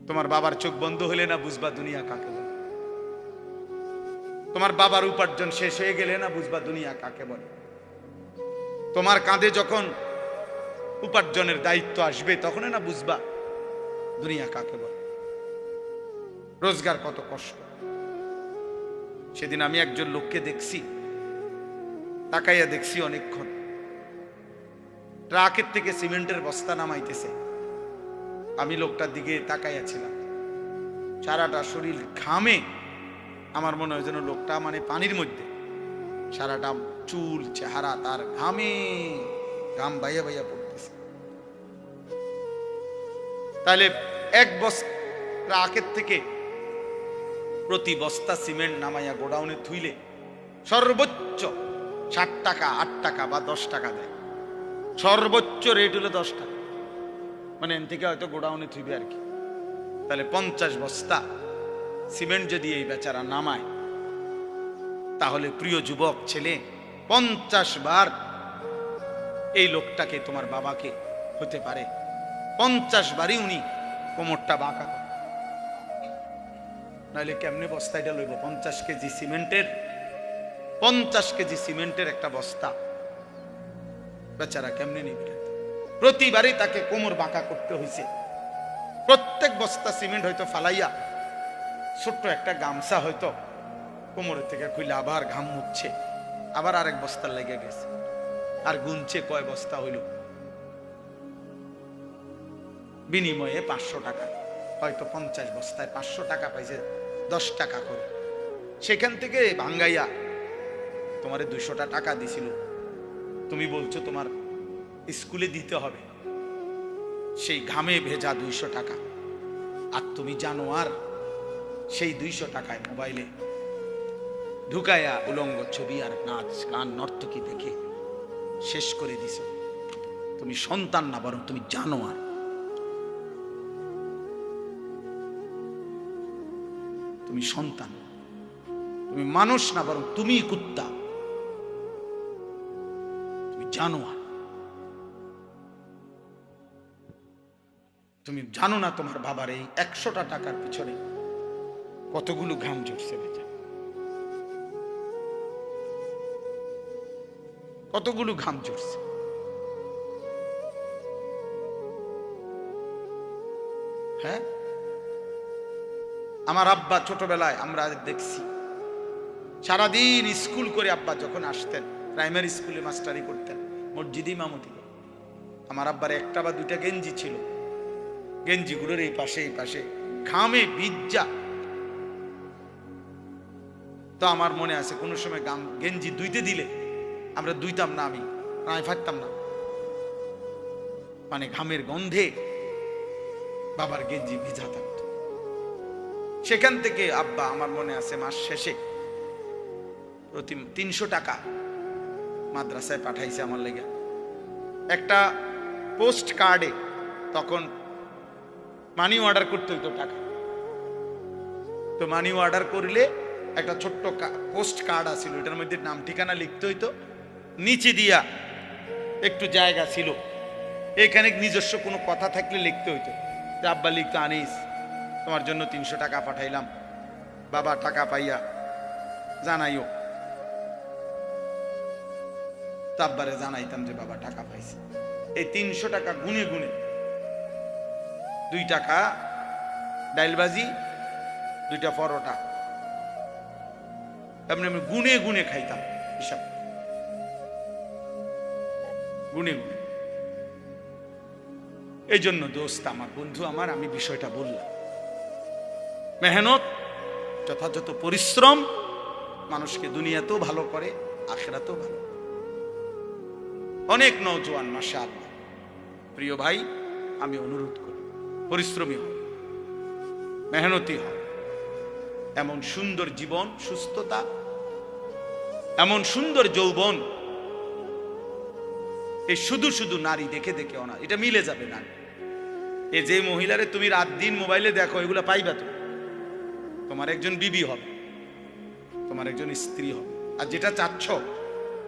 তোমার বাবার চোখ বন্ধ হলে না বুঝবা দুনিয়া কাকে বলে। তোমার বাবার উপার্জন শেষ হয়ে গেলে না বুঝবা দুনিয়া কাকে বলে। তোমার কাঁধে যখন উপার্জনের দায়িত্ব আসবে তখন না বুঝবা দুনিয়া কাকে বলে, রোজগার কত কষ্ট। সেদিন আমি একজন লোককে দেখছি, তাকাইয়া দেখছি অনেকক্ষণ, ট্রাকের থেকে সিমেন্টের বস্তা নামাইতেছে। আমি লোকটার দিকে তাকাইয়া ছিলাম, সারাটা শরীর ঘামে। আমার মনে হয় যেন লোকটা মানে পানির মধ্যে, সারাটা চুল চেহারা তার ঘামে, ঘাম বাইয়া বাইয়া পড়তেছে। তাহলে এক বস্তা ট্রাকের থেকে প্রতি বস্তা সিমেন্ট নামাইয়া গোডাউনে থুইলে সর্বোচ্চ 60 টাকা, 8 টাকা বা 10 টাকা দেয়। সর্বোচ্চ রেট হলো 10 টাকা, মানে এন থেকে হয়তো গোডাউনে থুইবে আর কি। তাহলে 50 বস্তা সিমেন্ট যদি এই বেচারা নামায়, তাহলে প্রিয় যুবক ছেলে, 50 বার এই লোকটাকে, তোমার বাবাকে হতে পারে 50 বারই উনি কোমরটা বাঁকা করে। নাহলে কেমনে বস্তাটা লইব? 50 কেজি সিমেন্টের, 50 কেজি সিমেন্টের একটা বস্তা বেচারা কেমনে নিবে? প্রতিবারই তাকে কোমর বাঁকা করতে হয়েছে। প্রত্যেক বস্তা সিমেন্ট হয়তো ফালাইয়া ছোট্ট একটা গামছা হয়তো কোমরের থেকে খুলে আবার ঘাম মুছছে, আবার আরেক বস্তা লেগে গেছে, আর গুনছে কয় বস্তা হইল। বিনিময়ে 500 টাকা, হয়তো 50 বস্তায় 500 টাকা পাইছে, 10 টাকা করে। সেখান থেকে ভাঙ্গাইয়া তোমারে 200 টাকা দিছিল। তুমি বলছো তোমার স্কুলে দিতে হবে, সেই ঘামে ভেজা 200 টাকা। আর তুমি জানো আর সেই 200 টাকায় মোবাইলে ঢুকায়া উলঙ্গ ছবি আর নাচ গান নর্তকী দেখে শেষ করে দিছ। তুমি সন্তান না, বরং তুমি জানো আর। তুমি সন্তান, তুমি মানুষ না, বরং তুমি কুত্তা। তুমি জানো আর, তুমি জানো না তোমার বাবার এই 100টা টাকার পিছনে কতগুলো ঘাম ঝরছে, বেচা কতগুলো ঘাম ঝরছে। হ্যাঁ, আমার আব্বা ছোটবেলায় আমরা দেখছি সারাদিন স্কুল করে আব্বা যখন আসতেন, প্রাইমারি স্কুলে মাস্টারি করতেন, মসজিদে ইমামতি। আমার আব্বার একটা বা দুইটা গেঞ্জি ছিল, গেঞ্জিগুলোর এই পাশে এই পাশে ঘামে ভিজা। তো আমার মনে আছে কোনো সময় গেঞ্জি ধুইতে দিলে আমরা ধুইতাম না, আমি ফাটতাম না, মানে ঘামের গন্ধে বাবার গেঞ্জি ভিজা থাকতো। সেখান থেকে আব্বা, আমার মনে আছে, মাস শেষে প্রতি 300 টাকা মাদ্রাসায় পাঠাইছে আমার লেগে। একটা পোস্ট কার্ডে তখন মানি অর্ডার করতে হইতো টাকা, তো মানি অর্ডার করলে একটা ছোট্ট পোস্ট কার্ড আছিল, এটার মধ্যে নাম ঠিকানা লিখতে হইতো, নিচে দিয়া একটু জায়গা ছিল, এখানে নিজস্ব কোনো কথা থাকলে লিখতে হইতো। আব্বা লিখতো, আনিস তোমার জন্য 300 টাকা পাঠাইলাম, বাবা টাকা পাইয়া জানাইও। তো আব্বারে জানাইতাম যে বাবা টাকা পাইছে। এই 300 টাকা গুনে গুনে 2 টাকা ডাইলবাজি, 2টা পরোটা, এমনি আমি গুনে গুনে খাইতাম, হিসাব গুনে গুনে। এই জন্য দোস্ত আমার, বন্ধু আমার, আমি বিষয়টা বললাম, মেহনত, যথাযথ পরিশ্রম মানুষকে দুনিয়াতেও ভালো করে, আখিরাতেও ভালো। অনেক নওজোয়ান মাশাআল্লাহ, প্রিয় ভাই, আমি অনুরোধ করি পরিশ্রমী হও, মেহনতি হও। এমন সুন্দর জীবন, সুস্থতা, এমন সুন্দর যৌবন, এই শুধু শুধু নারী দেখে দেখে না, এটা মিলে যাবে না। এই যে মহিলারে তুমি রাত দিন মোবাইলে দেখো, এগুলা পাইবা তো, তোমার একজন বিবি হবে, তোমার একজন স্ত্রী হবে। আর যেটা চাচ্ছ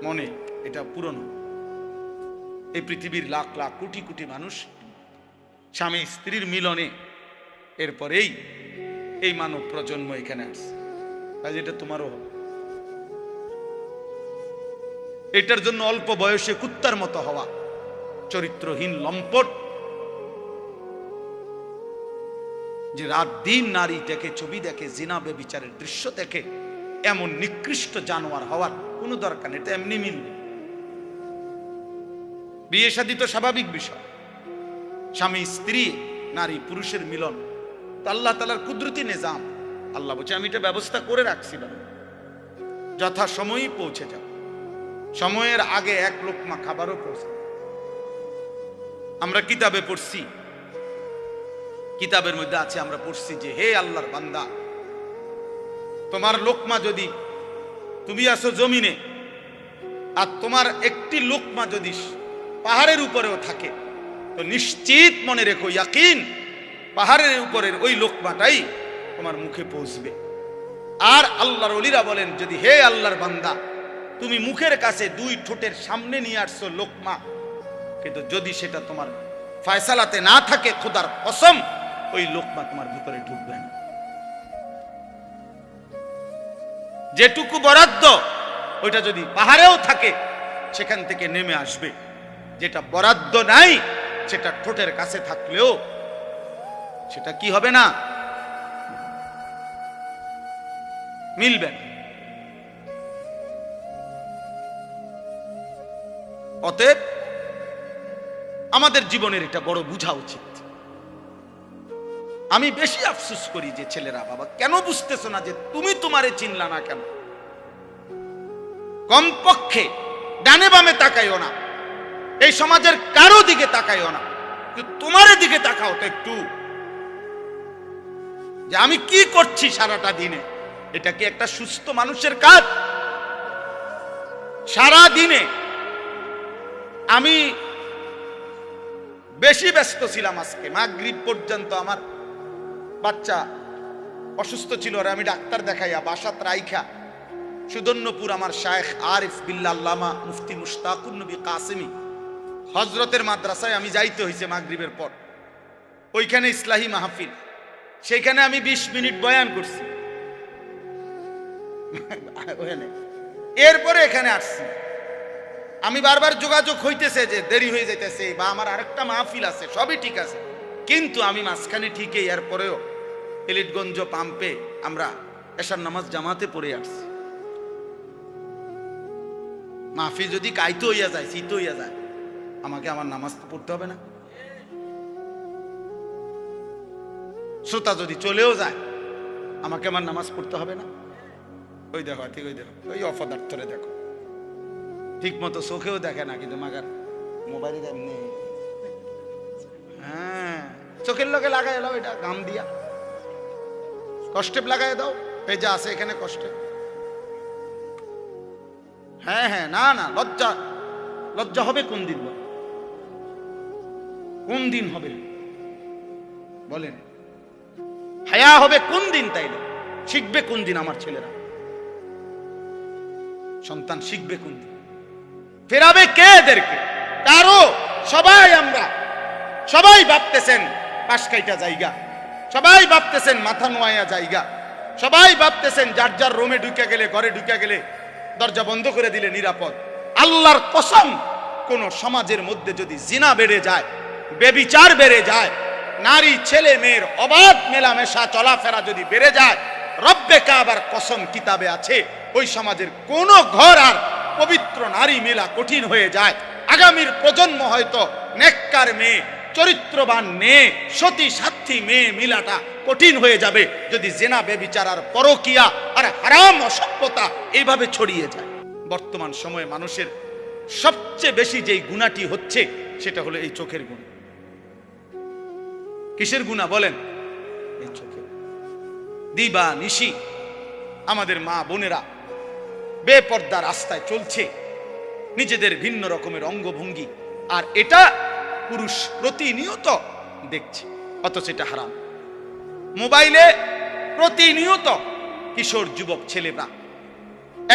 মনে, এটা পূরণ হবে। এই পৃথিবীর লাখ লাখ কোটি কোটি মানুষ স্বামী স্ত্রীর মিলনে এরপরেই এই মানব প্রজন্ম এখানে আসছে। আজ এটা তোমারও হবে। এটার জন্য অল্প বয়সে কুত্তার মতো হওয়া, চরিত্রহীন লম্পট, যে রাত দিন নারী দেখে, ছবি দেখে, জিনা ব্যভিচারের দৃশ্য দেখে, এমন নিকৃষ্ট জানোয়ার হওয়ার কোনো দরকার নেই। এটা এমনি মিলবে। বিয়ে শাদী তো স্বাভাবিক বিষয়, স্বামী স্ত্রী, নারী পুরুষের মিলন, তো আল্লাহ তাআলার কুদরতি নিজাম। আল্লাহ বলছে আমি এটা ব্যবস্থা করে রাখছিলাম, যথা সময়ই পৌঁছে যাও। সময়ের আগে এক লোকমা খাবারও পৌঁছে। আমরা কিতাবে পড়ছি, কিতাবের মধ্যে আছে, আমরা পড়ছি যে হে আল্লাহর বান্দা, তোমার লোকমা যদি, তুমি আসো জমিনে, আর তোমার একটি লোকমা যদি পাহাড়ের উপরেও থাকে, তো নিশ্চিত মনে রেখো, ইয়াকিন, পাহাড়ের উপরের ওই লোকমাটাই তোমার মুখে পৌঁছবে। আর আল্লাহর ওলিরা বলেন, যদি হে আল্লাহর বান্দা, তুমি মুখের কাছে দুই ঠোঁটের সামনে নিয়ে আসছো লোকমা, কিন্তু যদি সেটা তোমার ফয়সালাতে না থাকে, খোদার কসম ওই লোকমা তোমার ভিতরে ঢুকবে না। যেটুকু বরাদ্দ ওইটা যদি পাহাড়েও থাকে, সেখান থেকে নেমে আসবে। যেটা বরাদ্দ নাই, সেটা ঠোঁটের কাছে থাকলেও সেটা কি হবে না, মিলবে না। অতএব আমাদের জীবনের এটা বড় বুঝা উচিত। আমি বেশি আফসোস করি যে ছেলেরা, বাবা কেন বুঝতেছো না যে তুমি তোমারে চিনলা না কেন? কমপক্ষে ডানে বামে তাকাইও না, এই সমাজের কারো দিকে তাকাইও না, তোমার দিকে তাকাও তো একটু, যে আমি কি করছি সারাটা দিনে। এটা কি একটা সুস্থ মানুষের কাজ? সারা দিনে আমি বেশি ব্যস্ত ছিলাম। আজকে মাগরিব পর্যন্ত আমার বাচ্চা অসুস্থ ছিল, আর আমি ডাক্তার দেখাইয়া বাসাত রাইখা সুদর্ণপুর আমার শায়েখ আরিফ বিল্লাহ আল্লামা মুফতি মুশতাকুন নবী কাসেমি হযরতের মাদ্রাসায় আমি যাইতে হয়েছে মাগরিবের পর। ওইখানে ইসলাহি মাহফিল, সেখানে আমি 20 মিনিট বয়ান করছি। এরপরে এখানে আসছি। আমি বারবার যোগাযোগ হইতেছে যে দেরি হয়ে যাইতেছে, বা আমার আরেকটা মাহফিল আছে, সবই ঠিক আছে, কিন্তু আমি মাঝখানে ঠিকই এরপরেও এলিটগঞ্জ পাম্পে আমরা এশার নামাজ জামাতে পড়ে আসছি। মাহফিল যদি কাইতে হইয়া যায়, শীত হইয়া যায়, আমাকে আমার নামাজ পড়তে হবে না? শ্রোতা যদি চলেও যায়, আমাকে আমার নামাজ পড়তে হবে না? ওই দেখো, ঠিক ওই দেখো, ওই অপদার্থরে দেখো, ঠিক মতো চোখেও দেখে না, কিন্তু মাগার মোবাইলে এমনি, হ্যাঁ চোখের লগে লাগাই এলাও, এটা গাম দিয়া কষ্টেপ লাগাই দাও, এই যে আছে এখানে কষ্টেপ। হ্যাঁ হ্যাঁ, না না, লজ্জা, লজ্জা হবে কোন দিন? কোন দিন হবে বলেন? হায়া হবে কোন দিন? তাইলে শিখবে কোন দিন আমার ছেলেরা? সন্তান শিখবে কোন দিন? ফেরাবে কে এদেরকে? কারো। সবাই আমরা, সবাই ভাবতেছেন পাশ কাইটা জায়গা, সবাই ভাবতেছেন মাথা নোয়া জায়গা, সবাই ভাবতেছেন যার যার রুমে ঢুকে গেলে, ঘরে ঢুকে গেলে দরজা বন্ধ করে দিলে নিরাপদ। আল্লাহর কসম, কোন সমাজের মধ্যে যদি জিনা বেড়ে যায়, বেবিচার বেড়ে যায়, নারী ছেলে মেয়ের অবাধ মেলামেশা চলাফেরা যদি বেড়ে যায়, রব্বে কাবার কসম কিতাবে আছে, ওই সমাজের কোন ঘর আর পবিত্র নারী মেলা কঠিন হয়ে যায়। আগামীর প্রজন্ম হয়তো নেককার মেয়ে, চরিত্রবান মেয়ে, সতী সাথী মেয়ে মিলাটা কঠিন হয়ে যাবে যদি জেনা বেবিচার আর পরকিয়া আর হারাম অসভ্যতা এইভাবে ছড়িয়ে যায়। বর্তমান সময়ে মানুষের সবচেয়ে বেশি যেই গুনাহটি হচ্ছে, সেটা হলো এই চোখের গুনাহ। কিসের গুনাহ বলেন? এই চোখের। দিবা নিশি আমাদের মা বোনেরা বেপর্দা রাস্তায় চলছে, নিজেদের ভিন্ন রকমের অঙ্গভঙ্গি, আর এটা পুরুষ প্রতিনিয়ত দেখছে, অথচ এটা হারাম। মোবাইলে প্রতিনিয়ত কিশোর যুবক ছেলেরা,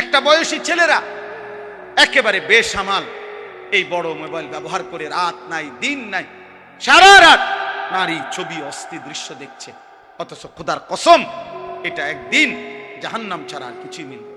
একটা বয়সী ছেলেরা একেবারে বেসামাল এই বড় মোবাইল ব্যবহার করে রাত নাই দিন নাই সারা রাত নারী ছবি অস্থি দৃশ্য দেখছে। অথচ খোদার কসম এটা একদিন জাহান্নাম ছাড়া আর কিছুই মিলবে না।